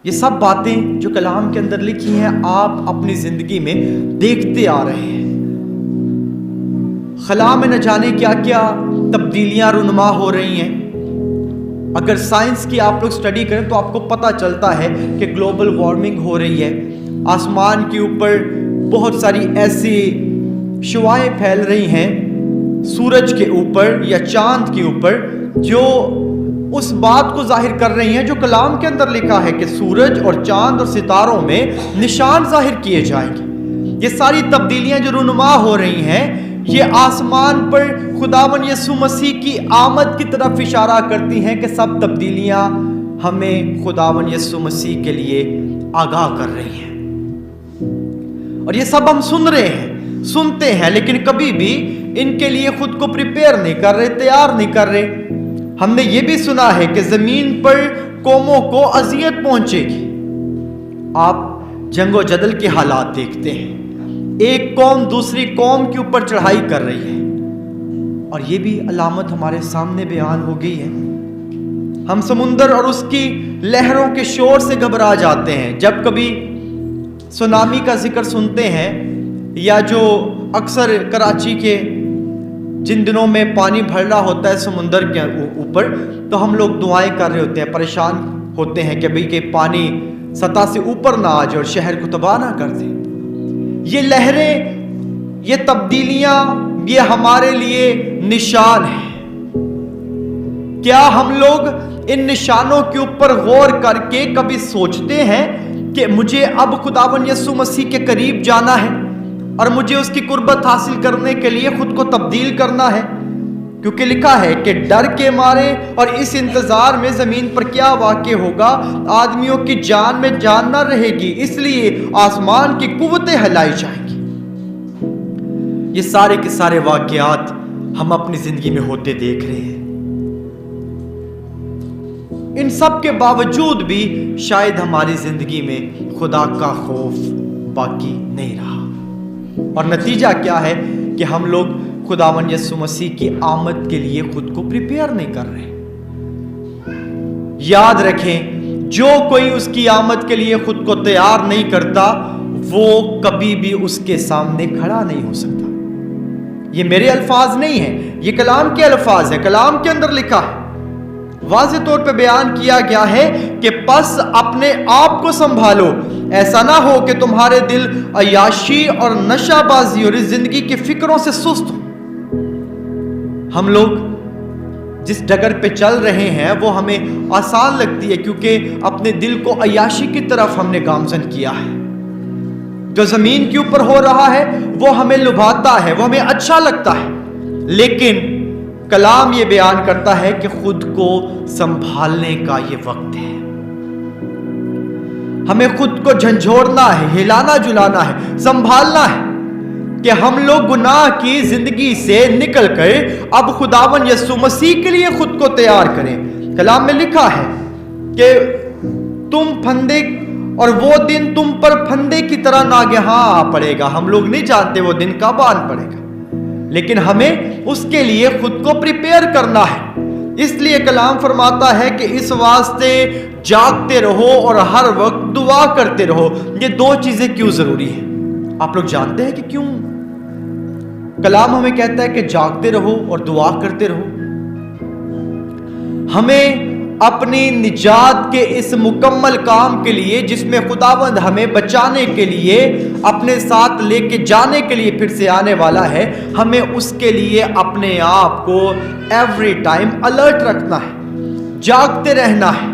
یہ سب باتیں جو کلام کے اندر لکھی ہیں آپ اپنی زندگی میں دیکھتے آ رہے ہیں. خلا میں نہ جانے کیا کیا تبدیلیاں رونما ہو رہی ہیں. اگر سائنس کی آپ لوگ سٹڈی کریں تو آپ کو پتہ چلتا ہے کہ گلوبل وارمنگ ہو رہی ہے. آسمان کے اوپر بہت ساری ایسی شعاعیں پھیل رہی ہیں سورج کے اوپر یا چاند کے اوپر جو اس بات کو ظاہر کر رہی ہیں جو کلام کے اندر لکھا ہے کہ سورج اور چاند اور ستاروں میں نشان ظاہر کیے جائیں گے. یہ ساری تبدیلیاں جو رونما ہو رہی ہیں یہ آسمان پر خداوند یسوع مسیح کی آمد کی طرف اشارہ کرتی ہیں کہ سب تبدیلیاں ہمیں خداوند یسوع مسیح کے لیے آگاہ کر رہی ہیں. اور یہ سب ہم سن رہے ہیں، سنتے ہیں، لیکن کبھی بھی ان کے لیے خود کو پریپیئر نہیں کر رہے، تیار نہیں کر رہے. ہم نے یہ بھی سنا ہے کہ زمین پر قوموں کو اذیت پہنچے گی. آپ جنگ و جدل کے حالات دیکھتے ہیں، ایک قوم دوسری قوم کے اوپر چڑھائی کر رہی ہے، اور یہ بھی علامت ہمارے سامنے بیان ہو گئی ہے. ہم سمندر اور اس کی لہروں کے شور سے گھبرا جاتے ہیں جب کبھی سونامی کا ذکر سنتے ہیں، یا جو اکثر کراچی کے جن دنوں میں پانی بھر رہا ہوتا ہے سمندر کے اوپر تو ہم لوگ دعائیں کر رہے ہوتے ہیں، پریشان ہوتے ہیں کہ بھئی کہ پانی سطح سے اوپر نہ آ جائے اور شہر کو تباہ نہ کر دے. یہ لہریں، یہ تبدیلیاں، یہ ہمارے لیے نشان ہیں. کیا ہم لوگ ان نشانوں کے اوپر غور کر کے کبھی سوچتے ہیں کہ مجھے اب خداوند یسوع مسیح کے قریب جانا ہے اور مجھے اس کی قربت حاصل کرنے کے لیے خود کو تبدیل کرنا ہے؟ کیونکہ لکھا ہے کہ ڈر کے مارے اور اس انتظار میں زمین پر کیا واقع ہوگا، آدمیوں کی جان میں جان نہ رہے گی، اس لیے آسمان کی قوتیں ہلائی جائیں گی. یہ سارے کے سارے واقعات ہم اپنی زندگی میں ہوتے دیکھ رہے ہیں. ان سب کے باوجود بھی شاید ہماری زندگی میں خدا کا خوف باقی نہیں رہا. اور نتیجہ کیا ہے کہ ہم لوگ خداوند یسوع مسیح کی آمد کے لیے خود کو پریپیئر نہیں کر رہے. یاد رکھیں، جو کوئی اس کی آمد کے لیے خود کو تیار نہیں کرتا وہ کبھی بھی اس کے سامنے کھڑا نہیں ہو سکتا. یہ میرے الفاظ نہیں ہیں، یہ کلام کے الفاظ ہیں. کلام کے اندر لکھا ہے، واضح طور پہ بیان کیا گیا ہے کہ پس اپنے آپ کو سنبھالو، ایسا نہ ہو کہ تمہارے دل عیاشی اور نشہ بازی اور اس زندگی کی فکروں سے سست ہو. ہم لوگ جس ڈگر پہ چل رہے ہیں وہ ہمیں آسان لگتی ہے کیونکہ اپنے دل کو عیاشی کی طرف ہم نے گامزن کیا ہے. جو زمین کے اوپر ہو رہا ہے وہ ہمیں لبھاتا ہے، وہ ہمیں اچھا لگتا ہے، لیکن کلام یہ بیان کرتا ہے کہ خود کو سنبھالنے کا یہ وقت ہے. ہمیں خود کو جھنجھوڑنا ہے، ہلانا جلانا ہے، سنبھالنا ہے کہ ہم لوگ گناہ کی زندگی سے نکل کر اب خداوند یسوع مسیح کے لیے خود کو تیار کریں. کلام میں لکھا ہے کہ تم پھندے اور وہ دن تم پر پھندے کی طرح ناگہاں آ پڑے گا. ہم لوگ نہیں جانتے وہ دن کب آن پڑے گا، لیکن ہمیں اس کے لیے خود کو پریپیئر کرنا ہے. اس لیے کلام فرماتا ہے کہ اس واسطے جاگتے رہو اور ہر وقت دعا کرتے رہو. یہ دو چیزیں کیوں ضروری ہیں؟ آپ لوگ جانتے ہیں کہ کیوں کلام ہمیں کہتا ہے کہ جاگتے رہو اور دعا کرتے رہو؟ ہمیں اپنی نجات کے اس مکمل کام کے لیے جس میں خداوند ہمیں بچانے کے لیے اپنے ساتھ لے کے جانے کے لیے پھر سے آنے والا ہے، ہمیں اس کے لیے اپنے آپ کو ایوری ٹائم الرٹ رکھنا ہے، جاگتے رہنا ہے،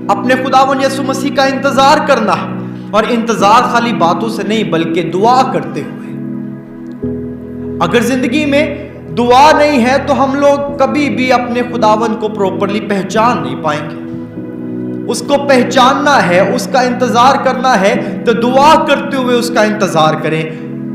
اپنے خداوند یسوع مسیح کا انتظار کرنا ہے. اور انتظار خالی باتوں سے نہیں بلکہ دعا کرتے ہوئے. اگر زندگی میں دعا نہیں ہے تو ہم لوگ کبھی بھی اپنے خداوند کو پراپرلی پہچان نہیں پائیں گے. اس کو پہچاننا ہے، اس کا انتظار کرنا ہے تو دعا کرتے ہوئے اس کا انتظار کریں،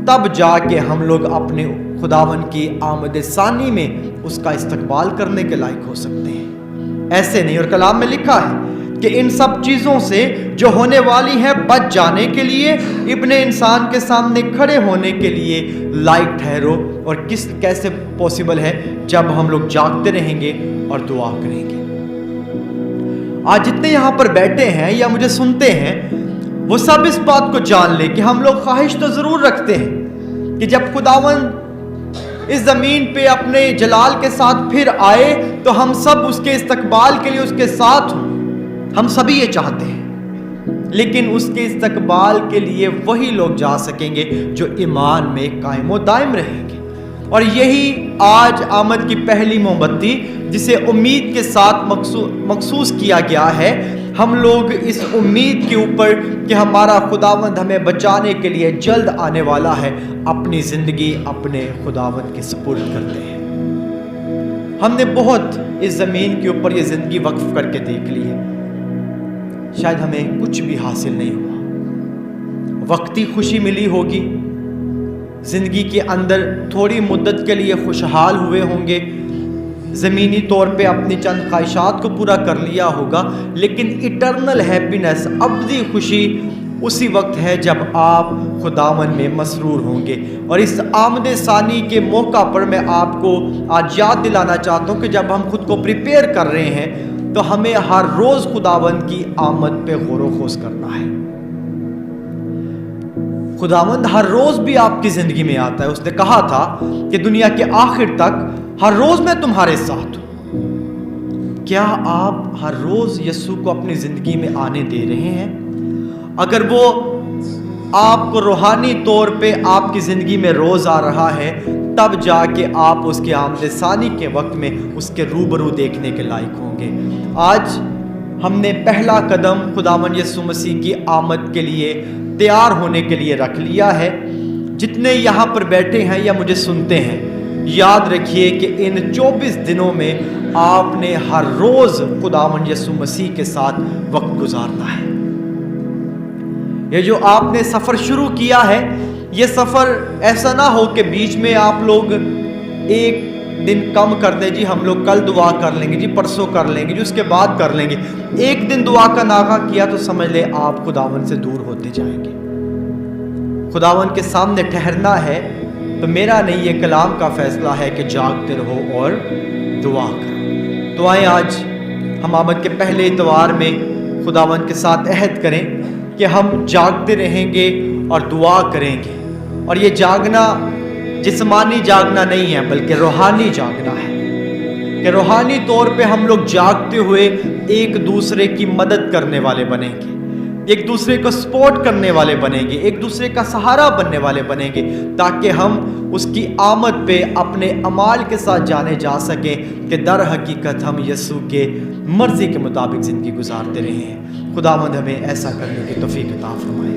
تب جا کے ہم لوگ اپنے خداوند کی آمد ثانی میں اس کا استقبال کرنے کے لائق ہو سکتے ہیں. ایسے نہیں. اور کلام میں لکھا ہے کہ ان سب چیزوں سے جو ہونے والی ہیں بچ جانے کے لیے ابن انسان کے سامنے کھڑے ہونے کے لیے لائق ٹھہرو. اور کیسے پاسبل ہے؟ جب ہم لوگ جاگتے رہیں گے اور دعا کریں گے. آج جتنے یہاں پر بیٹھے ہیں یا مجھے سنتے ہیں وہ سب اس بات کو جان لیں کہ ہم لوگ خواہش تو ضرور رکھتے ہیں کہ جب خداوند اس زمین پہ اپنے جلال کے ساتھ پھر آئے تو ہم سب اس کے استقبال کے لیے اس کے ساتھ ہوں. ہم سبھی یہ چاہتے ہیں، لیکن اس کے استقبال کے لیے وہی لوگ جا سکیں گے جو ایمان میں قائم و دائم رہیں گے. اور یہی آج آمد کی پہلی موم بتی جسے امید کے ساتھ مخصوص کیا گیا ہے. ہم لوگ اس امید کے اوپر کہ ہمارا خداوند ہمیں بچانے کے لیے جلد آنے والا ہے اپنی زندگی اپنے خداوند کے سپرد کرتے ہیں. ہم نے بہت اس زمین کے اوپر یہ زندگی وقف کر کے دیکھ لی ہے، شاید ہمیں کچھ بھی حاصل نہیں ہوا. وقتی خوشی ملی ہوگی، زندگی کے اندر تھوڑی مدت کے لیے خوشحال ہوئے ہوں گے، زمینی طور پہ اپنی چند خواہشات کو پورا کر لیا ہوگا، لیکن ایٹرنل ہیپینس، ابدی خوشی اسی وقت ہے جب آپ خداوند میں مسرور ہوں گے. اور اس آمد ثانی کے موقع پر میں آپ کو آج یاد دلانا چاہتا ہوں کہ جب ہم خود کو پریپیئر کر رہے ہیں تو ہمیں ہر روز خداوند کی آمد پہ غور و خوض کرنا ہے. خداوند ہر روز بھی آپ کی زندگی میں آتا ہے. اس نے کہا تھا کہ دنیا کے آخر تک ہر روز میں تمہارے ساتھ ہوں. کیا آپ ہر روز یسوع کو اپنی زندگی میں آنے دے رہے ہیں؟ اگر وہ آپ کو روحانی طور پہ آپ کی زندگی میں روز آ رہا ہے، تب جا کے آپ اس کے آمد ثانی کے وقت میں اس کے روبرو دیکھنے کے لائق ہوں گے. آج ہم نے پہلا قدم خداوند یسوع مسیح کی آمد کے لیے تیار ہونے کے لیے رکھ لیا ہے. جتنے یہاں پر بیٹھے ہیں یا مجھے سنتے ہیں، یاد رکھیے کہ ان 24 دنوں میں آپ نے ہر روز خداوند یسوع مسیح کے ساتھ وقت گزارنا ہے. یہ جو آپ نے سفر شروع کیا ہے، یہ سفر ایسا نہ ہو کہ بیچ میں آپ لوگ ایک دن کم کر دیں، جی ہم لوگ کل دعا کر لیں گے، جی پرسوں کر لیں گے، جی اس کے بعد کر لیں گے. ایک دن دعا کا ناغہ کیا تو سمجھ لیں آپ خداوند سے دور ہوتے جائیں گے. خداوند کے سامنے ٹھہرنا ہے تو میرا نہیں، یہ کلام کا فیصلہ ہے کہ جاگتے رہو اور دعا کرو. تو آئیں آج ہم آمد کے پہلے اتوار میں خداوند کے ساتھ عہد کریں کہ ہم جاگتے رہیں گے اور دعا کریں گے. اور یہ جاگنا جسمانی جاگنا نہیں ہے بلکہ روحانی جاگنا ہے، کہ روحانی طور پہ ہم لوگ جاگتے ہوئے ایک دوسرے کی مدد کرنے والے بنیں گے، ایک دوسرے کو سپورٹ کرنے والے بنیں گے، ایک دوسرے کا سہارا بننے والے بنیں گے، تاکہ ہم اس کی آمد پہ اپنے اعمال کے ساتھ جانے جا سکیں کہ در حقیقت ہم یسوع کے مرضی کے مطابق زندگی گزارتے رہے ہیں. خداوند ہمیں ایسا کرنے کی توفیق عطا فرمائے.